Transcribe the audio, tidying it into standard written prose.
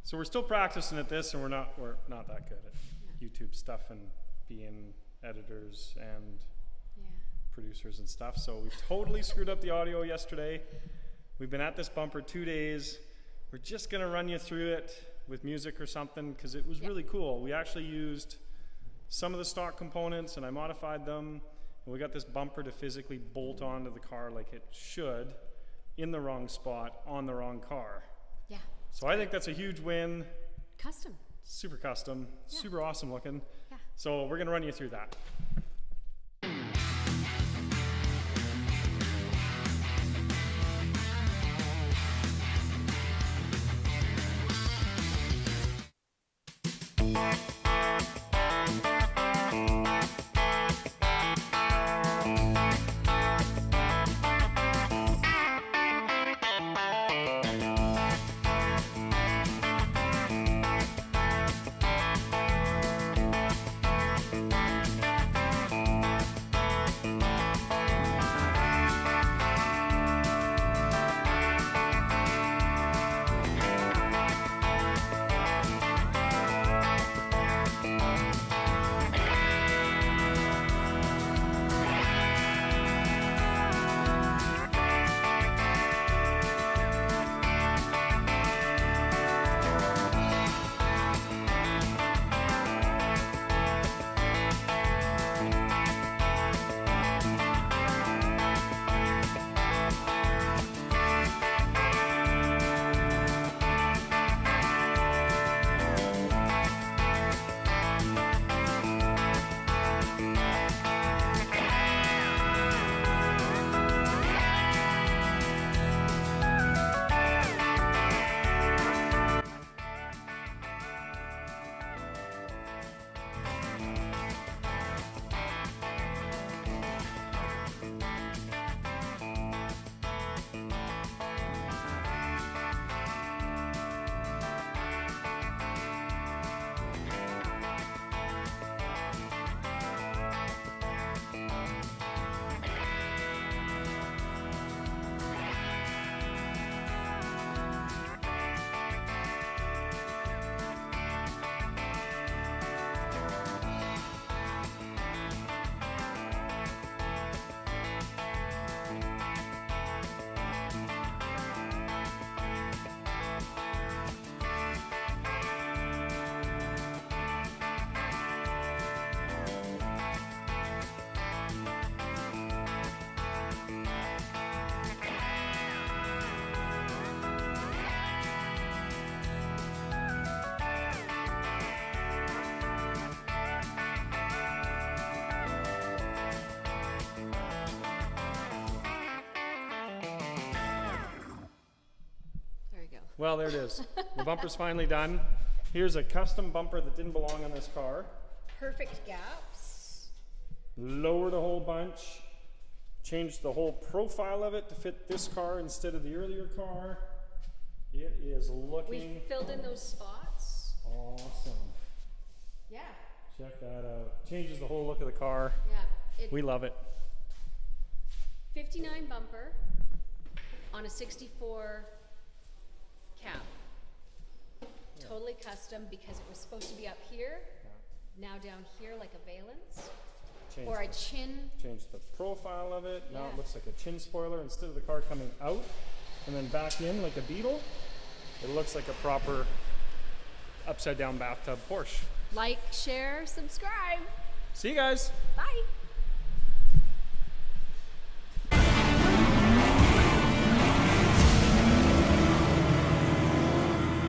So we're still practicing at this, and we're not that good at YouTube stuff and being editors and producers and stuff. So we totally screwed up the audio yesterday. We've been at this bumper 2 days. We're just gonna run you through it with music or something because it was really cool. We actually used some of the stock components and I modified them, and we got this bumper to physically bolt onto the car like it should, in the wrong spot, on the wrong car. Yeah. So I think that's a huge win. Custom. Super custom, super awesome looking. Yeah. So we're gonna run you through that. Well, there it is. The bumper's finally done. Here's a custom bumper that didn't belong on this car. Perfect gaps. Lowered a whole bunch. Changed the whole profile of it to fit this car instead of the earlier car. It is looking... We filled in those spots. Awesome. Yeah. Check that out. Changes the whole look of the car. Yeah. We love it. 59 bumper on a 64 cap. Yeah. Totally custom because it was supposed to be up here. Yeah. Now down here like a valance. Or a chin. Change the profile of it. Now it looks like a chin spoiler instead of the car coming out and then back in like a Beetle. It looks like a proper upside down bathtub Porsche. Like, share, subscribe. See you guys. Bye.